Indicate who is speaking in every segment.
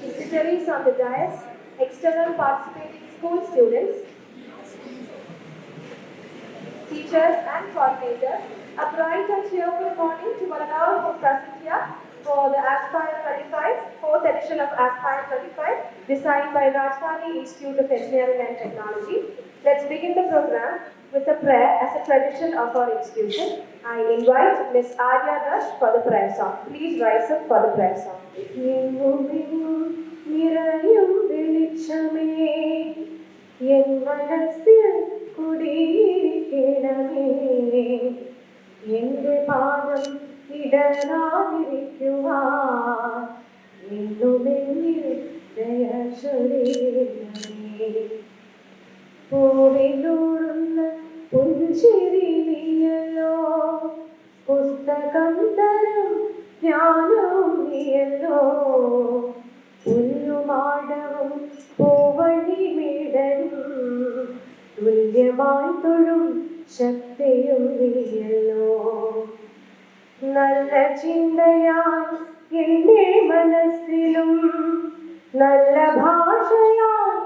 Speaker 1: dignitaries on the dais, external participating school students, teachers and coordinators, a bright and cheerful morning to one and all who are present here for the Aspire 25, 4th edition of Aspire 25, designed by Rajdhani Institute of Engineering and Technology. Let's begin the program with a prayer as a tradition of our institution. I invite Ms. Arya Rush for the prayer song. Please rise up for the prayer song. என் மனசில் குடியிருக்கிறமே எന്റെ പാദം ഇടരാതിരിക്കുവാൻ എന്നുമെന്നിൽ ദയ ചൊരിയണമേ പൂവിലൂറുന്ന പുഞ്ചിരി നീയല്ലോ പുസ്തകം തരും ജ്ഞാനവും നീയല്ലോ പുല്ലുമാടവും പൂവഴി വീടരും തുല്യമായി തൊഴും ശക്തിയും നീയല്ലോ നല്ല ചിന്തയായി എന്റെ മനസ്സിലും നല്ല ഭാഷയായി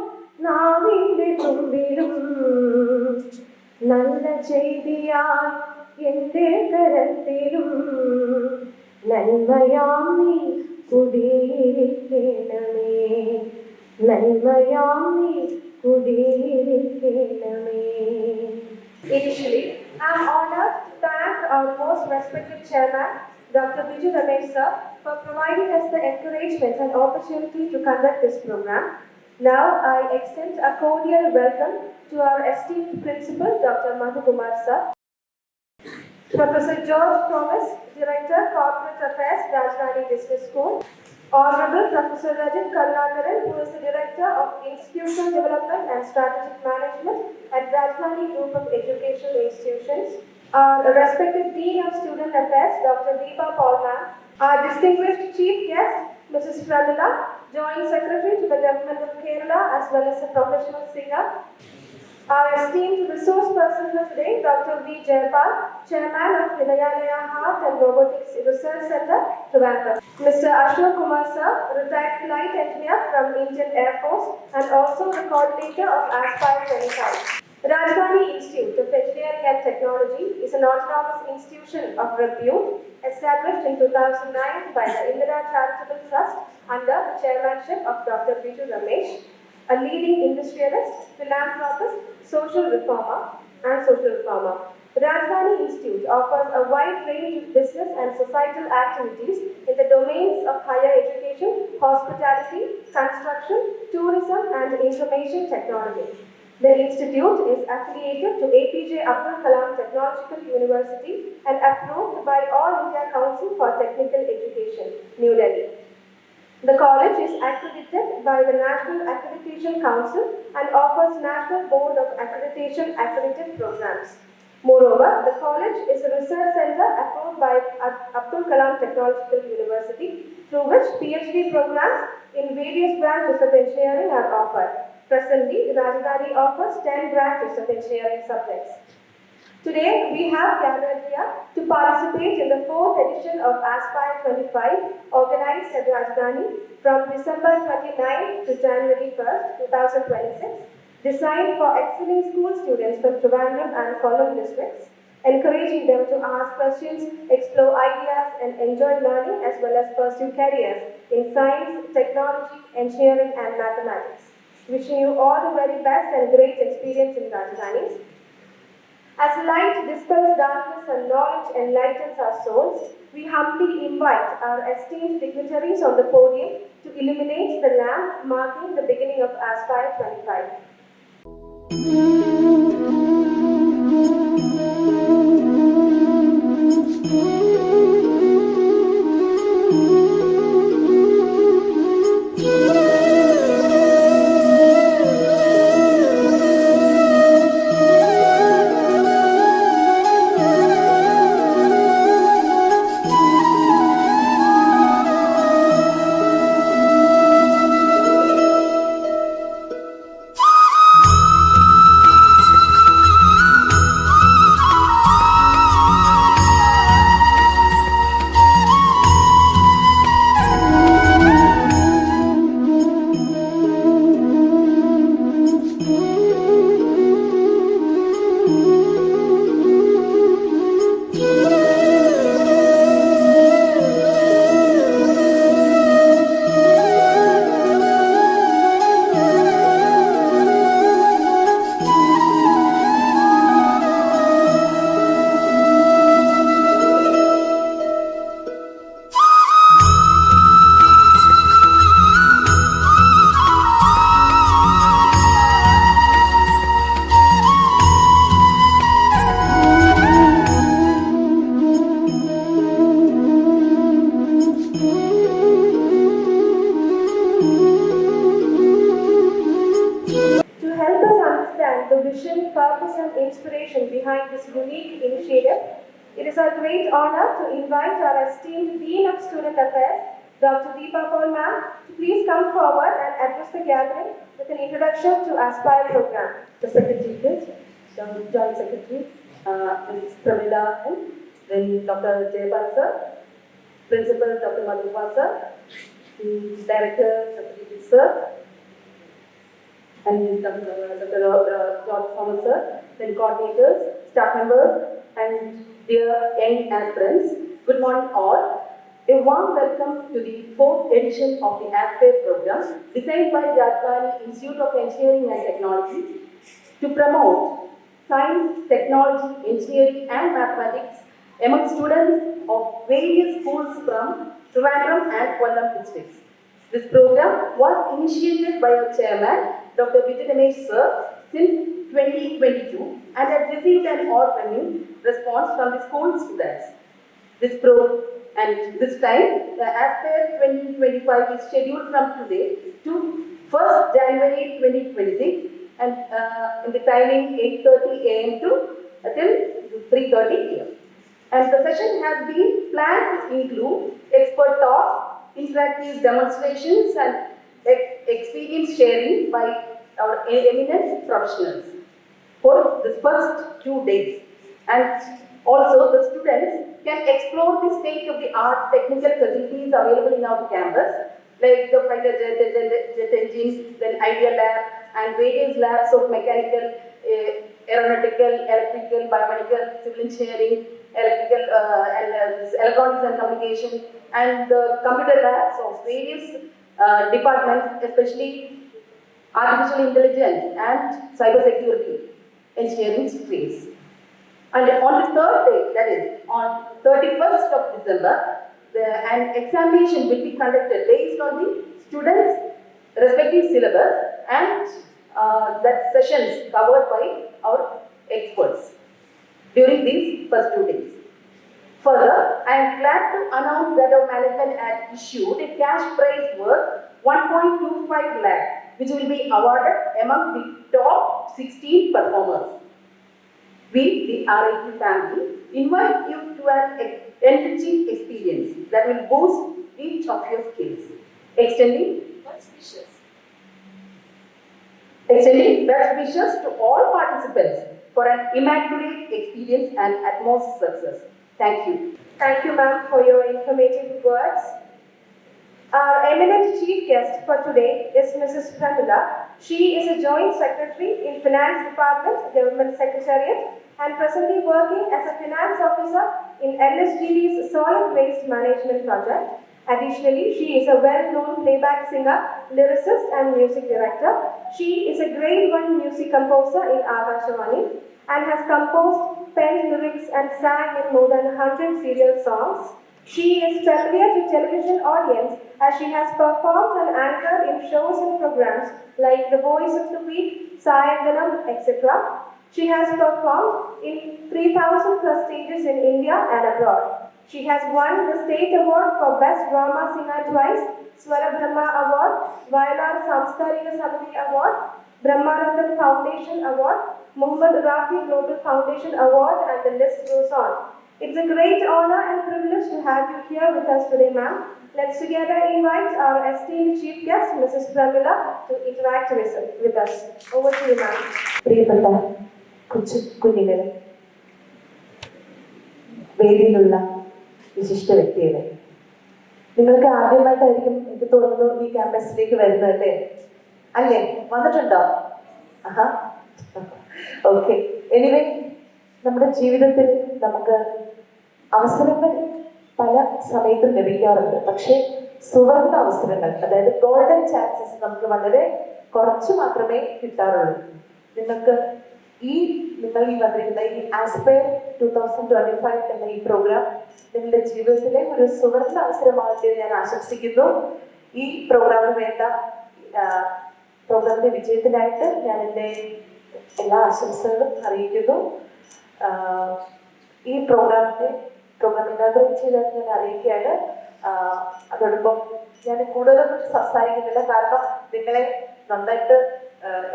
Speaker 1: നാവിന്റെ തുമ്പിലും നല്ല ചെയ്തിയായി എന്റെ കരത്തിലും നന്മയാം നീ കുടിയിരിക്കണമേ നന്മയാം നീ കുടിയിരിക്കണമേ. Initially, I am honored to thank our most respected chairman, Dr. Biju Ramesh sir, for providing us the encouragement and opportunity to conduct this program. Now, I extend a cordial welcome to our esteemed principal, Dr. Madhu Kumar sir, Professor George Thomas, Director, Corporate Affairs, Rajdhani Business School, Honorable Professor Rajat Karunakaran, who is the Director of Institutional Development and Strategic Management at Rajdhani Group of Educational Institutions, our respected Dean of Student Affairs, Dr. Deepa Paulman, our distinguished Chief Guest, Mrs. Pramila, Joint Secretary to the Government of Kerala as well as a professional singer, our esteemed resource person for today, Dr. V. Jayapal, Chairman of Hidayalaya Heart and Robotics Research Center, Trivandrum. Mr. Ashok Kumar sir, retired flight engineer from Indian Air Force and also the coordinator of Aspire 25. Rajdhani Institute of Engineering and Technology is an autonomous institution of repute established in 2009 by the Indira Charitable Trust under the chairmanship of Dr. Biju Ramesh, a leading industrialist, philanthropist, social reformer. Rajdhani Institute offers a wide range of business and societal activities in the domains of higher education, hospitality, construction, tourism and information technology. The institute is affiliated to APJ Abdul Kalam Technological University and approved by All India Council for Technical Education, New Delhi. The college is accredited by the National Accreditation Council and offers National Board of Accreditation accredited programs. Moreover, the college is a research center approved by Abdul Kalam Technological University, through which PhD programs in various branches of engineering are offered. Presently, Rajdhani offers 10 branches of engineering subjects. Today, we have gathered here to participate in the 4th edition of Aspire 25, organized at Rajdhani from December 29 to January 1st, 2026, designed for excelling school students from Trivandrum and Kollam districts, encouraging them to ask questions, explore ideas, and enjoy learning as well as pursue careers in science, technology, engineering, and mathematics. Wishing you all the very best and great experience in Rajdhani. As light dispels darkness and knowledge enlightens our souls, we humbly invite our esteemed dignitaries on the podium to illuminate the lamp marking the beginning of Aspire 25. It is our great honor to invite our esteemed Dean of Student Affairs, Dr. Deepa Paul Ma'am, to please come forward and address the gathering with an introduction to Aspire program.
Speaker 2: The Secretary, Joint Secretary, Ms. Pramila and then Dr. Jayapal sir, Principal Dr. Madhuva sir, Director Dr. Deepak sir, and Dr. George Thomas sir, then coordinators, staff members, and dear young aspirants. Good morning all. A warm welcome to the 4th edition of the Aspire program designed by Rajvani Institute of Engineering and Technology to promote science, technology, engineering and mathematics among students of various schools from Trivandrum and Kollam districts. This program was initiated by our chairman, Dr. Vijay Ramesh sir, since 2022 and has received an overwhelming response from the school students. This time, the Aspire 2025 is scheduled from today to 1st January 2026 and in the timing 8:30 a.m. till 3:30 p.m. And the session has been planned to include expert talks, interactive demonstrations and experience sharing by our eminent professionals for the first 2 days. And also the students can explore the state-of-the-art technical facilities available in our campus, like the fighter jet engine, then Idea Lab, and various labs of mechanical, aeronautical, electrical, biomedical, civil engineering, electrical, electronics and communication, and the computer labs of various departments, especially artificial intelligence and cybersecurity engineering streams. And on the 3rd day, that is on 31st of December, an examination will be conducted based on the students' respective syllabus and that sessions covered by our experts during these first 2 days. Further, I am glad to announce that our management had issued a cash prize worth 1.25 lakh, which will be awarded among the top 16 performers. We, the RIT family, invite you to an enriching experience that will boost each of your skills. Extending best wishes to all participants for an immaculate experience and utmost success. Thank you.
Speaker 1: Thank you, ma'am, for your informative words. Our eminent chief guest for today is Mrs. Pramila. She is a Joint Secretary in Finance Department, Government Secretariat, and presently working as a Finance Officer in LSGD's Solid Waste Management Project. Additionally, she is a well-known playback singer, lyricist, and music director. She is a Grade 1 music composer in Akashvani and has composed, penned lyrics, and sang in more than 100 serial songs. She is familiar to television audience as she has performed and anchored in shows and programs like The Voice of the Week, Sayanganam, etc. She has performed in 3,000 plus stages in India and abroad. She has won the State Award for Best Drama Singer twice, Swara Brahma Award, Vayanar Samskarika Samiti Award, Brahmanandan Foundation Award, Muhammad Rafi Global Foundation Award, and the list goes on. It's a great honor and privilege to have you here with us today, ma'am. Let's together invite our esteemed chief guest, Mrs. Pramila, to interact with us. Over to you, ma'am.
Speaker 2: പ്രിയപ്പെട്ട കുഞ്ഞുങ്ങളെ, വേദിയിലുള്ള വിശിഷ്ട വ്യക്തികളെ, നിങ്ങൾക്ക് ആദ്യമായിട്ടായിരിക്കും എനിക്ക് തോന്നുന്നു ഈ ക്യാമ്പസിലേക്ക് വരുന്നതല്ലേ? അല്ലേ? വന്നിട്ടുണ്ടോ? ആഹാ, ഓക്കെ. എനിവേ, നമ്മുടെ ജീവിതത്തിൽ നമുക്ക് അവസരങ്ങൾ പല സമയത്തും ലഭിക്കാറുണ്ട്. പക്ഷേ സുവർണ അവസരങ്ങൾ, അതായത് ഗോൾഡൻ ചാൻസസ്, നമുക്ക് വളരെ കുറച്ച് മാത്രമേ കിട്ടാറുള്ളൂ. നിങ്ങൾ ഈ വന്നിരിക്കുന്ന ഈ ആസ്പയർ 2025 എന്ന ഈ പ്രോഗ്രാം നിങ്ങളുടെ ജീവിതത്തിലെ ഒരു സുവർണ അവസരമാകട്ടെ ഞാൻ ആശംസിക്കുന്നു. ഈ പ്രോഗ്രാമിന് വേണ്ട പ്രോഗ്രാമിന്റെ വിജയത്തിനായിട്ട് ഞാൻ എൻ്റെ എല്ലാ ആശംസകളും അറിയിക്കുന്നു. ഈ പ്രോഗ്രാം ഇനാഗുറേറ്റ് ചെയ്തതായിട്ട് ഞാൻ അറിയിക്കുകയാണ്. അതോടൊപ്പം ഞാൻ കൂടുതലൊന്നും സംസാരിക്കുന്നില്ല, കാരണം നിങ്ങളെ നന്നായിട്ട്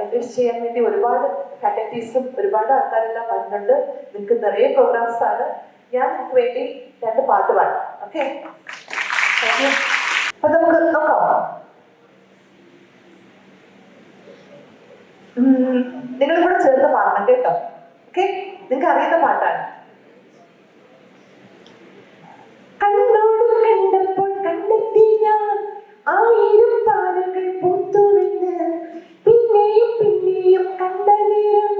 Speaker 2: എൻകറേജ് ചെയ്യാൻ വേണ്ടി ഒരുപാട് ഫാക്കൽറ്റീസും ഒരുപാട് ആൾക്കാരെല്ലാം വരുന്നുണ്ട്. നിങ്ങൾക്ക് നിറയെ പ്രോഗ്രാംസ് ആണ്.
Speaker 3: ഞാൻ നിങ്ങൾക്ക് വേണ്ടി 2 പാട്ട് പാടാം. ഓക്കെ? അപ്പൊ നമുക്ക് നോക്കാമോ? നിങ്ങൾ കൂടെ ചേർത്ത് പാടണം കേട്ടോ. ഓക്കെ? നിങ്ങൾക്ക് അറിയുന്ന പാട്ടാണ്. കണ്ണോട് കണ്ടപ്പോൾ കണ്ടെത്തി ഞാൻ 1000 താരങ്ങൾ പൂത്തുവെന്ന്, പിന്നെയും പിന്നെയും കണ്ട നേരം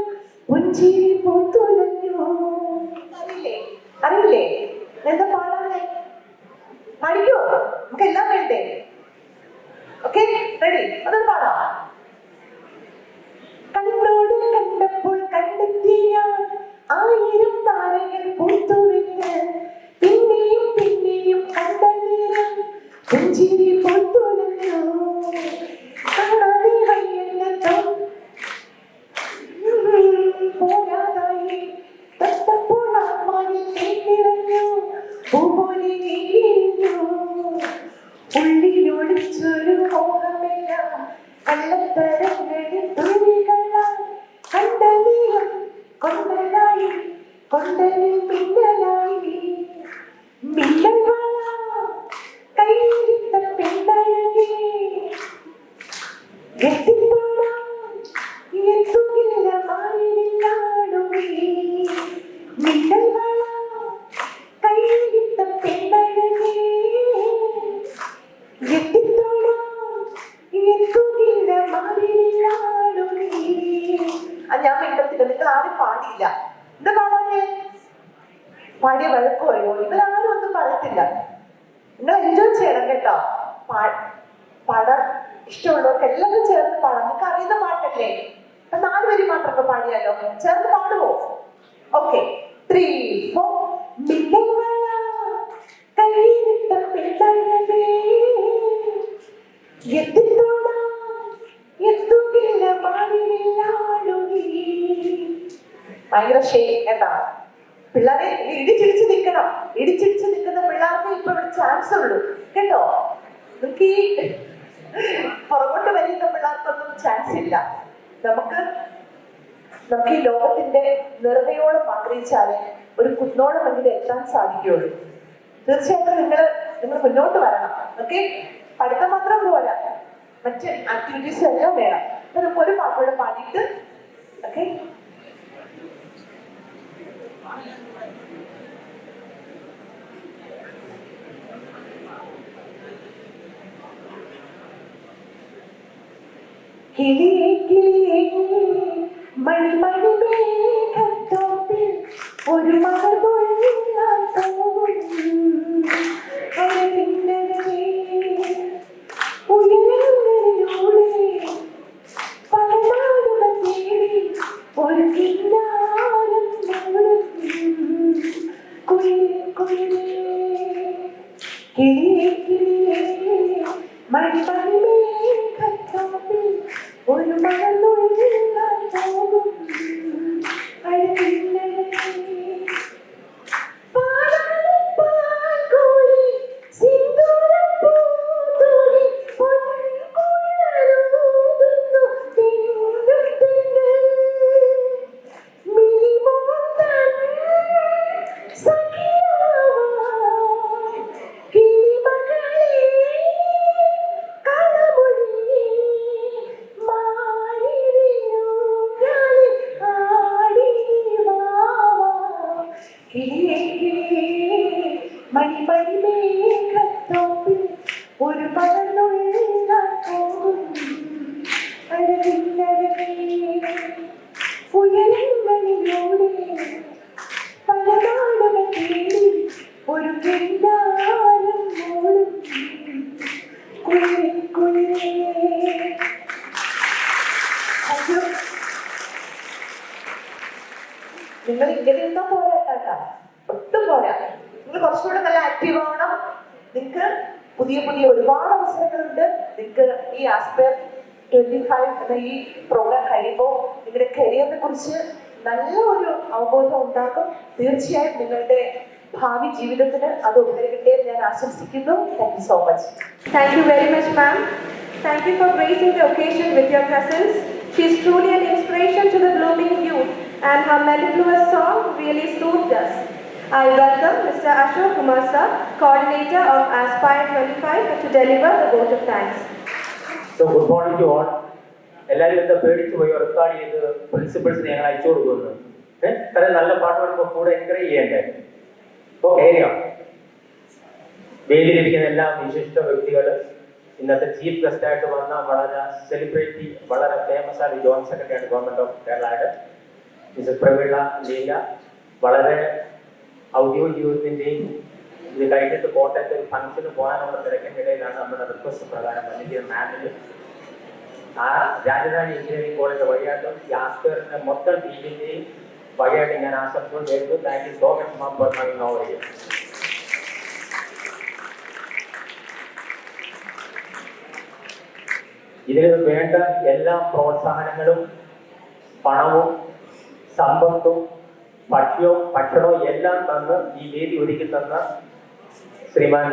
Speaker 3: പുഞ്ചിരി പൂത്തുലഞ്ഞു. അറിയില്ലേ എന്താ പാടാനേ? പാടിക്കോ? നമുക്ക് എല്ലാം വേണ്ടേ? Okay, ready? അതൊന്ന് പാടാം. കണ്ണോട് കണ്ടപ്പോൾ കണ്ടെത്തി ഞാൻ 1000 താരങ്ങൾ പൂത്തുവെന്ന്, പിന്നെയും പിന്നെയും കണ്ട നേരം പുഞ്ചിരി പൂത്തുലഞ്ഞു. കാണാതെ വയ്യെന്നോ പോരാതായി തൊട്ടപ്പോൾ ആത്മാവിൽ നിറഞ്ഞു, പൂപോലെ നീരിഞ്ഞു. ഉള്ളിലൊളിച്ചൊരു മോഹമെല്ലാം കള്ളത്തരങ്ങളിൽ തുള്ളികളാൽ കണ്ട നീളം കൊണ്ടലായി, കൊണ്ടലിൽ മിന്നലായി. മിന്നൽ വള കയ്യിലിട്ട പെണ്ണഴകി, എത്തിത്തോളാം എത്തുകില്ല മാറിനാടുവീ. മിന്നൽ വള കയ്യിലിട്ട പെണ്ണഴകി, എത്തിത്തോളാം എത്തുകില്ല മാറിനാടുവീ. ഞാൻ മിണ്ടത്തില്ല, നിങ്ങൾ ആരും പാടിയില്ല. എന്താ പാടാനേ? പാടിയ വഴക്കുമല്ലോ. ഇവരാരും ഒന്നും പറയത്തില്ല. നിങ്ങൾ എൻജോയ് ചെയ്യണം കേട്ടോ. പാടാൻ ഇഷ്ടമുള്ളവർക്ക് എല്ലാവരും ചേർന്ന് പാടാം. നിങ്ങൾക്ക് അറിയുന്ന പാട്ടല്ലേ? 4 വരി മാത്രമൊക്കെ പാടിയാലോ? ചേർന്ന് പാടുവോ? ഓക്കെ, 3, 4. മിന്നൽ വള കയ്യിലിട്ട പെണ്ണഴകി, എത്തിത്തോളാം എത്തുകില്ല മാറിനാടുവീ. ഭയങ്കര ഷെയ്ം കേട്ടാ. പിള്ളേരെ ഇടിച്ചിടിച്ച് നിൽക്കണം. ഇടിച്ചിടിച്ച് നിൽക്കുന്ന പിള്ളേർക്ക് ഇപ്പൊ ഇവിടെ ചാൻസ് ഉള്ളൂ കേട്ടോ. നിങ്ങൾക്ക് ഈ പുറകോട്ട് വരുന്ന പിള്ളേർക്കൊന്നും ചാൻസ് ഇല്ല. നമുക്ക് ഈ ലോകത്തിന്റെ നിറവയോളം ആഗ്രഹിച്ചാലേ ഒരു കുന്നോളമെങ്കിലും എത്താൻ സാധിക്കുകയുള്ളൂ. തീർച്ചയായിട്ടും നിങ്ങൾ മുന്നോട്ട് വരണം. ഓക്കെ? പഠിത്തം മാത്രം പോരാ, മറ്റ് ആക്ടിവിറ്റീസ് എല്ലാം വേണം. ഒരു പാട്ടോടെ പാടിയിട്ട് ഓക്കെ. കിളിയേ കിളിയേ മണിമണിമേഘത്തോപ്പിൽ ഒരു മകൾ കൊഴിയാൻ പോകുന്നു. ഉയരങ്ങളിലൂടെ പല നാടുകൾ തേടി ഒരു കിന്നാരം കുയിലേ കുയിലേ കിളിയേ കിളിയേ മണിമണിമേഘത്തോപ്പിൽ ഒരു മകൾ കൊഴിയാൻ പോകുന്നു. മണിമണിമേഘത്തോപ്പിൽ ഒരു പകർന്നുള്ള ഉയരങ്ങളിലൂടെ പല നാടുകൾ തേടി ഒരു കിന്നാരം മൂളും കുയിലേ കുയിലേ. നിങ്ങൾ ഇങ്ങനെ ഒന്നും പോരാട്ടാ, ഒട്ടും പോരാ. നിങ്ങൾ കുറച്ചുകൂടെ നല്ല ആക്റ്റീവ് ആവണം. നിങ്ങൾക്ക് പുതിയ പുതിയ ഒരുപാട് അവസരങ്ങളുണ്ട്. നിങ്ങൾക്ക് ഈ ആസ്പയർ 25 എന്ന ഈ പ്രോഗ്രാം കഴിയുമ്പോൾ നിങ്ങളുടെ കരിയറിനെ കുറിച്ച് നല്ല ഒരു അവബോധം ഉണ്ടാകും. തീർച്ചയായും നിങ്ങളുടെ ഭാവി ജീവിതത്തിന് അത് ഉപകരിക്കട്ടെ എന്ന് ഞാൻ ആശംസിക്കുന്നു. Thank you so much.
Speaker 1: Thank you very much, ma'am. Thank you for gracing the occasion with your presence. She is truly an inspiration to the blooming youth, and her mellifluous song really soothed us. I welcome Mr. Ashok Kumar Sir, Coordinator of Aspire 25, to deliver the vote of thanks.
Speaker 4: So good morning to all. എല്ലാവരും എന്താ പേടിച്ച് പോയി record ചെയ്ത് പ്രിൻസിപ്പൾസിന് ഞങ്ങൾ അയച്ചു കൊടുക്കുന്നു. കാരണം നല്ല പാട്ട് പാടുമ്പോൾ കൂടെ എൻകറേജ് ചെയ്യണ്ടേ? ഓക്കെ, വേദിയിലിരിക്കുന്ന എല്ലാ വിശിഷ്ട വ്യക്തികൾ, ഇന്നത്തെ ചീഫ് ഗസ്റ്റ് ആയിട്ട് വന്ന വളരെ സെലിബ്രിറ്റി, വളരെ ഫേമസ് ആയ ജോയിന്റ് സെക്രട്ടറിയാണ് ഗവൺമെന്റ് ഓഫ് കേരളയുടെ മിസസ് പ്രമീള ലീല. വളരെ ഔദ്യോഗിക ജീവിതത്തിന്റെയും ഇത് കഴിഞ്ഞിട്ട് കോട്ടയത്ത് ഒരു ഫംഗ്ഷന് പോകാനുള്ള തിരക്കിനിടയിലാണ് നമ്മുടെ റിക്വസ്റ്റ് പ്രകാരം അല്ലെങ്കിൽ മാമിന് ആ രാജധാനി എഞ്ചിനീയറിംഗ് കോളേജ് വഴിയായിട്ടും ഈ ആസ്പെയറിന്റെ മൊത്തം ടീമിന്റെയും വഴിയായിട്ട് ഞാൻ ആശംസകൾ നേരിട്ടു. Thank you so much ma'am four coming over here. ഇതിന് വേണ്ട എല്ലാ പ്രോത്സാഹനങ്ങളും പണവും സമ്പത്തും ഭക്ഷണവും എല്ലാം തന്ന് ഈ വേദി ഒരുക്കി തന്ന ശ്രീമാൻ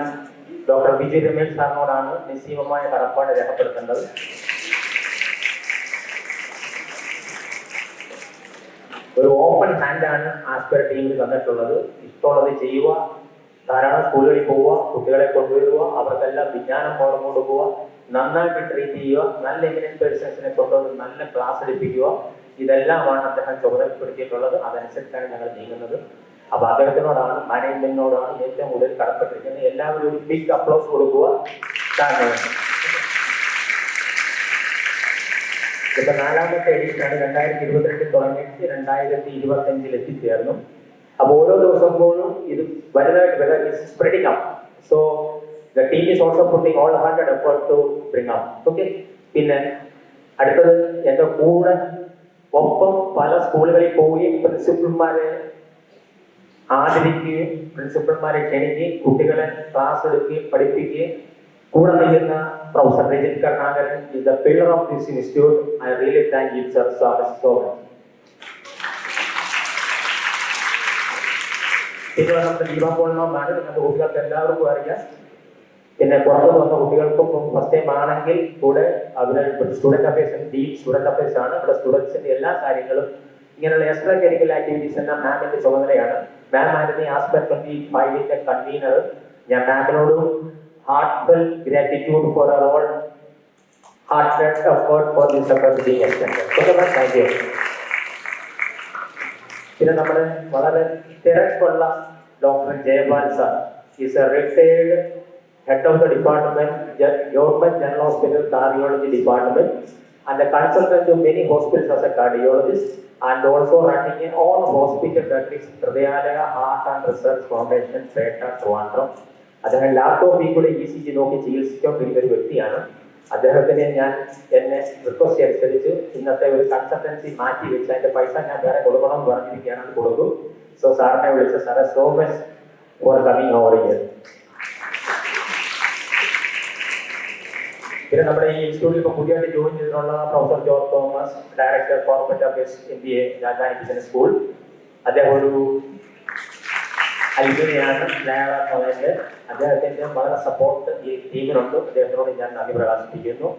Speaker 4: ഡോക്ടർ വിജയ് രമേശ് സാറിനോടാണ് നിസ്സീമമായ കടപ്പാട് രേഖപ്പെടുത്തേണ്ടത്. ഒരു ഓപ്പൺ ഹാൻഡാണ് ആസ്പെയർ ടീമിൽ തന്നിട്ടുള്ളത്. ഇഷ്ടമുള്ളത് ചെയ്യുക, ധാരാളം സ്കൂളുകളിൽ പോവുക, കുട്ടികളെ കൊണ്ടുവരിക, അവർക്കെല്ലാം വിജ്ഞാനം പകർന്നു കൊടുക്കുക, നന്നായിട്ട് ട്രീറ്റ് ചെയ്യുക, നല്ല എമിനന്റ് പേഴ്സൺസിനെ കൊണ്ടുവന്ന് നല്ല ക്ലാസ് എടുപ്പിക്കുക. ഇതെല്ലാമാണ് അദ്ദേഹം ചുമതലപ്പെടുത്തിയിട്ടുള്ളത്. അതനുസരിച്ചാണ് ഞങ്ങൾ നീങ്ങുന്നത്. അപ്പൊ അദ്ദേഹത്തിനോടാണ്, മാനേജ്മെന്റിനോടാണ് ഏറ്റവും കൂടുതൽ കടപ്പെട്ടിരിക്കുന്നത്. എല്ലാവരും ഒരു ബിഗ് അപ്ലോസ് കൊടുക്കുക. ഇപ്പൊ 4ാമത്തെ എഡിഷനാണ്. 2022 തുടങ്ങിയിട്ട് 2025 എത്തിച്ചേർന്നു. അപ്പൊ ഓരോ ദിവസം പോലും ഇത് വലുതായിട്ട് spreading up. So the team is also putting all hearted effort to bring up. Okay, പിന്നെ അടുത്തത് എന്റെ കൂടെ ഒപ്പം പല സ്കൂളുകളിൽ പോവുകയും പ്രിൻസിപ്പൽമാരെ ആദരിക്കുകയും പ്രിൻസിപ്പൽമാരെ ക്ഷണിക്കുകയും കുട്ടികളെ ക്ലാസ് എടുക്കുകയും പഠിപ്പിക്കുകയും കൂടെ നിൽക്കുന്ന professor Rajith Karunakaran is the pillar of this institute. I really thank you sir so much. പിന്നെ നമ്മുടെ ദീപാപോളനോമാണ് നമ്മുടെ കുട്ടികൾക്ക് എല്ലാവർക്കും അറിയാം. പിന്നെ പുറത്തു വന്ന കുട്ടികൾക്കും ഫസ്റ്റ് ടൈം ആണെങ്കിൽ കൂടെ അവര് student affairs deep student affairs ആണ്. ഇവിടെ സ്റ്റുഡൻസിന്റെ എല്ലാ കാര്യങ്ങളും ഇങ്ങനെയുള്ള എക്സ്ട്രാ കരിക്കുലർ ആക്ടിവിറ്റീസ് എല്ലാം മാമിന്റെ ചുമതലയാണ്. മാം ആയിരുന്നു ആസ്പെയർ 25 കൺവീനർ. ഞാൻ മാമിനോട് heartfelt gratitude for our all heartfelt effort for this effort being extended. Okay, ma'am, thank you. പിന്നെ നമ്മുടെ വളരെ തിരക്കുള്ള doctor Jayapal sir is A retired head of the department, Government General Hospital Cardiology Department, and a consultant to many hospitals as a cardiologist, and also running in all hospital districts, Hridayalaya Heart and Research Foundation, Peta, Trivandrum. അദ്ദേഹം ലാപ്ടോപ്പിൽ കൂടെ ECG നോക്കി ചികിത്സിച്ചുകൊണ്ടിരിക്കുന്ന ഒരു വ്യക്തിയാണ്. അദ്ദേഹത്തിന് ഞാൻ എന്നെ request അനുസരിച്ച് ഇന്നത്തെ ഒരു കൺസൾട്ടൻസി മാറ്റി വെച്ച് അതിന്റെ പൈസ ഞാൻ വേറെ കൊടുക്കണമെന്ന് പറഞ്ഞിരിക്കുകയാണ്. കൊടുക്കും. സോ സാറിനെ വിളിച്ച സാറെ so much for coming over here. പിന്നെ നമ്മുടെ ഈ ഇൻസ്റ്റിറ്റ്യൂട്ടിൽ ഇപ്പോൾ പുതിയതായിട്ട് ജോയിൻ ചെയ്തിട്ടുള്ള professor George Thomas, director corporate affairs MBA Rajadhani business school. അദ്ദേഹം ഒരു അൽബിനിയാണ് കോളേജില്. അദ്ദേഹത്തിന്റെ വളരെ സപ്പോർട്ട് ഈ ടീമിനുണ്ട്. അദ്ദേഹത്തിനോട് ഞാൻ നന്ദി പ്രകാശിപ്പിക്കുന്നു.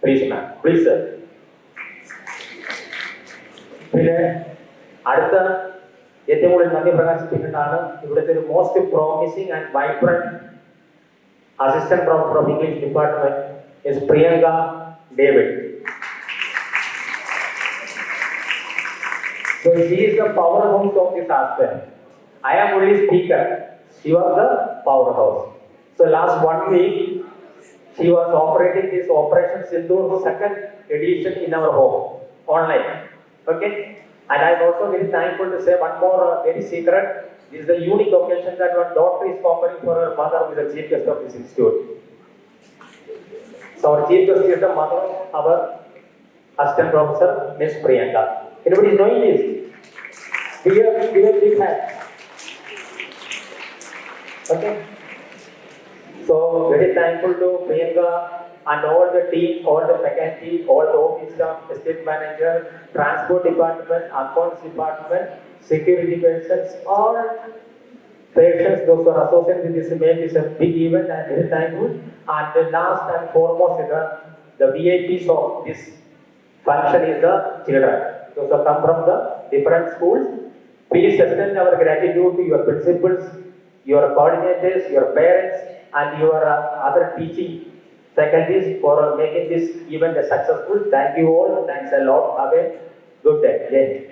Speaker 4: Please ma'am, please sir. പിന്നെ അടുത്ത ഏറ്റവും കൂടുതൽ നന്ദി പ്രകാശിപ്പിക്കേണ്ടതാണ് ഇവിടുത്തെ ഒരു most promising and vibrant assistant professor of English department is Priyanka David. So she is the powerhouse of this aspect. I am only speaker. She was the powerhouse. So last 1 week she was operating this Operation Sindoor second edition in our home online. Okay, and I am also very thankful to say one more very secret. This is the unique occasion that one daughter is offering for her mother with the chief guest of this institute. So our chief guest is the mother of our assistant professor, Miss Priyanka. Everybody is knowing this? Give a big hand. Okay. So very thankful to Priyanka and all the team, all the faculty, all the office staff, estate manager, transport department, accounts department, security persons, all patients, those who are associated with this event. Is a big event. I am very thankful. And the last and foremost is the VIPs of this function is the children. Those who come from the different schools Please extend our gratitude to your principals, your coordinators, your parents, and your other teaching faculties for making this event successful. Thank you all. Thanks a lot. Have a good day.